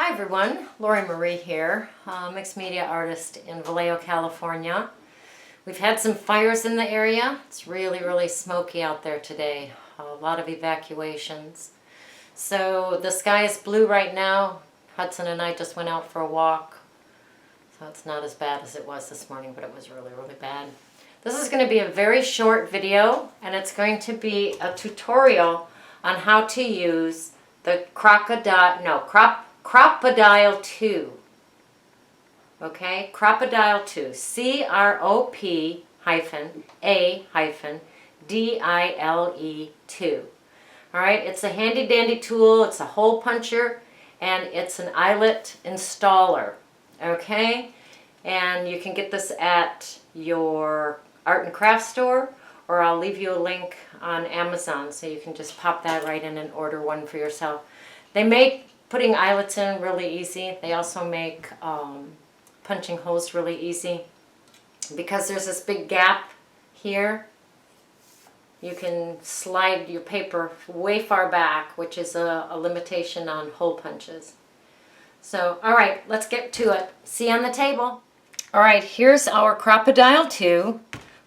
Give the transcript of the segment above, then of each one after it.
Hi everyone, Lori Marie here, mixed media artist in Vallejo, California. We've had some fires in the area. It's really smoky out there today. A lot of evacuations. So the sky is blue right now. Hudson and I just went out for a walk. So it's not as bad as it was this morning, but it was really bad. This is going to be a very short video, and it's going to be a tutorial on how to use the Crop-A-Dile II. Okay, Crop-A-Dile II. CROP-A-DILE 2. Alright, it's a handy dandy tool. It's a hole puncher and it's an eyelet installer. Okay, and you can get this at your art and craft store, or I'll leave you a link on Amazon so you can just pop that right in and order one for yourself. They make putting eyelets in really easy. They also make punching holes really easy. Because there's this big gap here, you can slide your paper way far back, which is a limitation on hole punches. So, alright, let's get to it. See you on the table. Alright, here's our Crop-A-Dile II.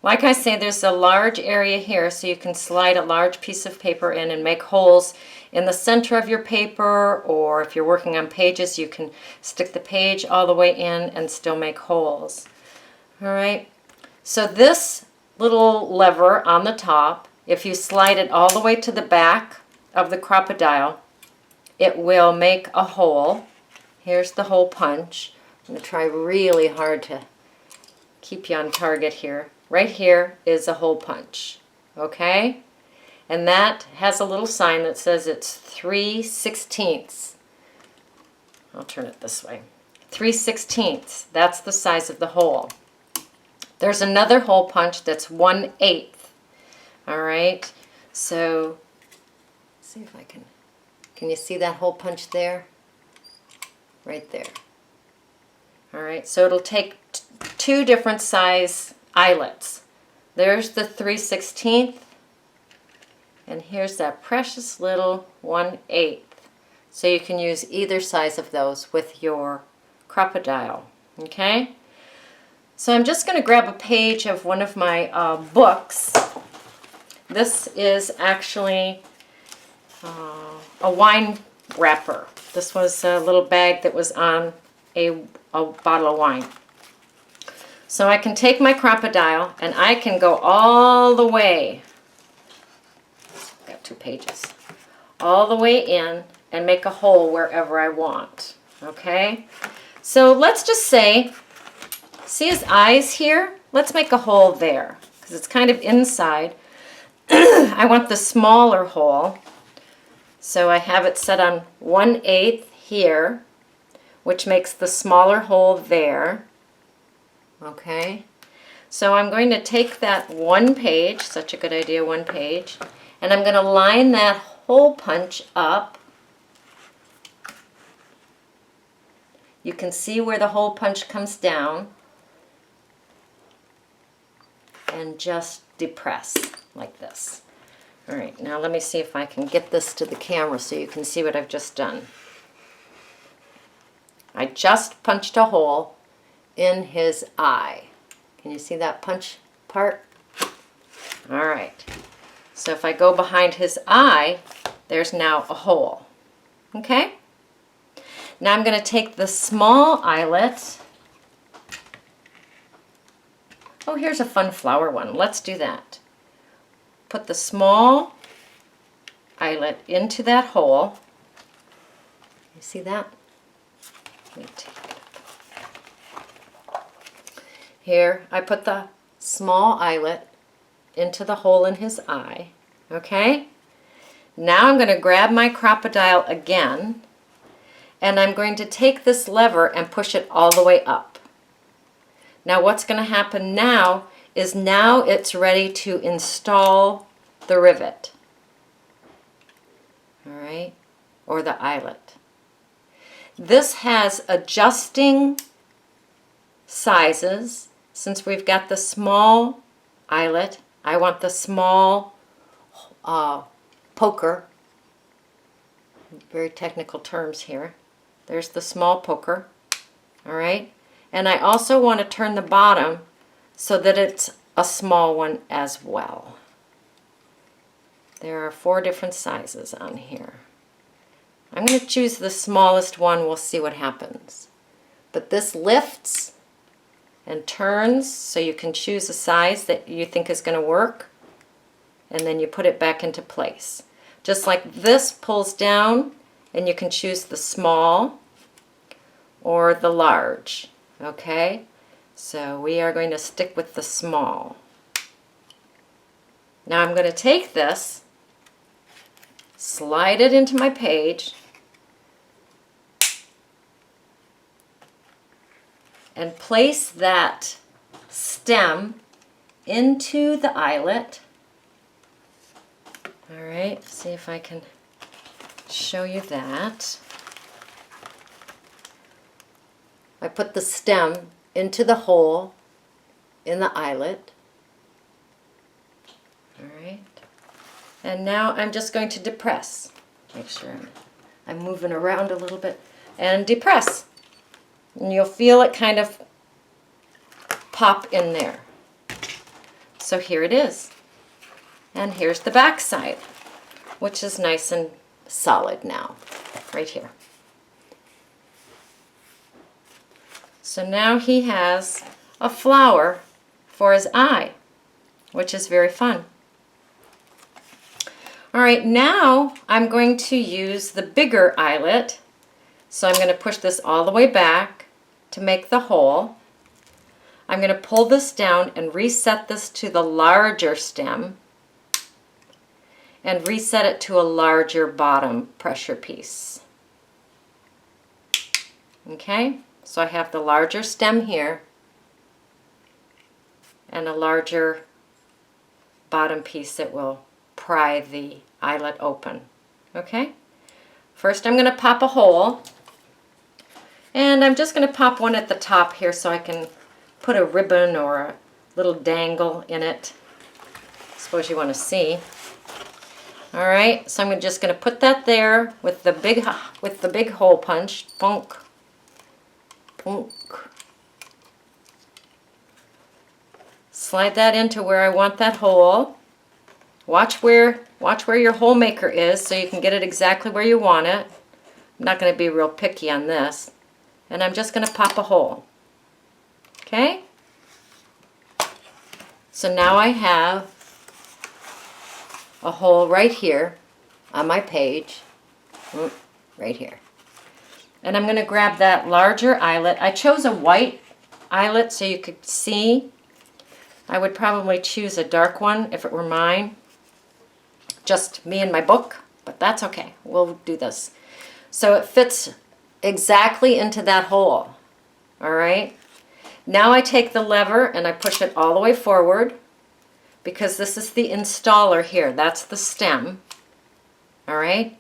Like I say, there's a large area here, so you can slide a large piece of paper in and make holes in the center of your paper, or if you're working on pages, you can stick the page all the way in and still make holes. Alright, so this little lever on the top, if you slide it all the way to the back of the Crop-A-Dile, it will make a hole. Here's the hole punch. I'm going to try really hard to keep you on target here. Right here is a hole punch, okay? And that has a little sign that says it's 3/16. I'll turn it this way. 3/16. That's the size of the hole. There's another hole punch that's 1/8. All right, so let's see if I can you see that hole punch there? Right there. All right, so it'll take two different size eyelets. There's the 3/16, and here's that precious little 1/8. So you can use either size of those with your Crop-A-Dile. Okay? So I'm just going to grab a page of one of my books. This is actually a wine wrapper. This was a little bag that was on a bottle of wine. So I can take my Crop-A-Dile and I can go all the way, got 2 pages, all the way in and make a hole wherever I want. Okay? So let's just say, see his eyes here? Let's make a hole there because it's kind of inside. I want the smaller hole. So I have it set on 1/8 here, which makes the smaller hole there. Okay, so I'm going to take that one page, such a good idea, one page, and I'm going to line that hole punch up. You can see where the hole punch comes down, and just depress like this. All right, now let me see if I can get this to the camera so you can see what I've just done. I just punched a hole in his eye. Can you see that punch part? All right. So if I go behind his eye, there's now a hole. Okay? Now I'm going to take the small eyelet. Oh, here's a fun flower one. Let's do that. Put the small eyelet into that hole. You see that? Let me take it. Here, I put the small eyelet into the hole in his eye. Okay? Now I'm going to grab my Crop-A-Dile again, and I'm going to take this lever and push it all the way up. Now what's going to happen now is now it's ready to install the rivet. All right? Or the eyelet. This has adjusting sizes. Since we've got the small eyelet, I want the small poker. Very technical terms here. There's the small poker. All right. And I also want to turn the bottom so that it's a small one as well. There are 4 different sizes on here. I'm going to choose the smallest one. We'll see what happens. But this lifts and turns, so you can choose a size that you think is going to work, and then you put it back into place. Just like this pulls down, and you can choose the small or the large. Okay, so we are going to stick with the small. Now I'm going to take this, slide it into my page, and place that stem into the eyelet. All right, see if I can show you that. I put the stem into the hole in the eyelet. All right, and now I'm just going to depress. Make sure I'm moving around a little bit, and depress. And you'll feel it kind of pop in there. So here it is. And here's the back side, which is nice and solid now, right here. So now he has a flower for his eye, which is very fun. All right, now I'm going to use the bigger eyelet. So I'm going to push this all the way back to make the hole. I'm going to pull this down and reset this to the larger stem and reset it to a larger bottom pressure piece. Okay, so I have the larger stem here and a larger bottom piece that will pry the eyelet open. Okay, first I'm going to pop a hole. And I'm just going to pop one at the top here so I can put a ribbon or a little dangle in it. Suppose you want to see. All right, so I'm just going to put that there with the big hole punch. Bonk, bonk. Slide that into where I want that hole. Watch where your hole maker is so you can get it exactly where you want it. I'm not going to be real picky on this. And I'm just going to pop a hole. Okay? So now I have a hole right here on my page. Right here. And I'm going to grab that larger eyelet. I chose a white eyelet so you could see. I would probably choose a dark one if it were mine. Just me and my book, but that's okay. We'll do this. So it fits exactly into that hole. All right. Now I take the lever and I push it all the way forward because this is the installer here. That's the stem. All right.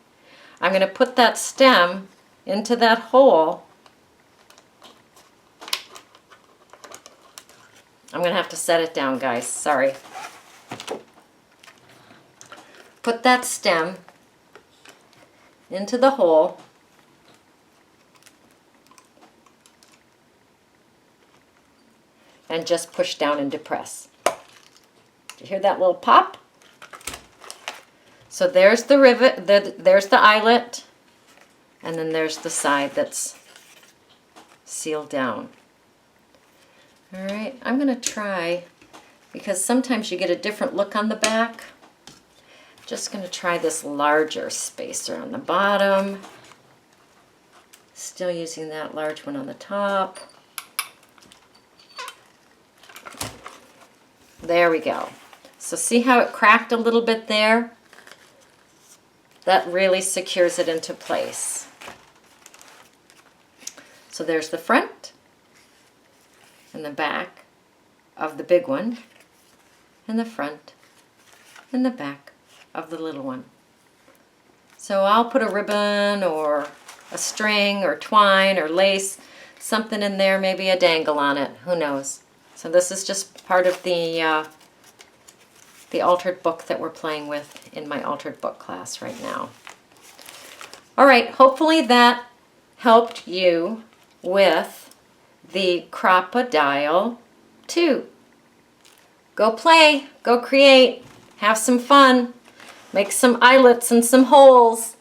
I'm going to put that stem into that hole. I'm going to have to set it down, guys. Sorry. Put that stem into the hole. And just push down and depress. Did you hear that little pop? So there's the rivet, there's the eyelet, and then there's the side that's sealed down. All right, I'm going to try, because sometimes you get a different look on the back. Just going to try this larger spacer on the bottom. Still using that large one on the top. There we go. So see how it cracked a little bit there? That really secures it into place. So there's the front and the back of the big one, and the front and the back of the little one. So I'll put a ribbon or a string or twine or lace, something in there, maybe a dangle on it, who knows. So this is just part of the altered book that we're playing with in my altered book class right now. All right, hopefully that helped you with the Crop-A-Dile II. Go play, go create, have some fun, make some eyelets and some holes.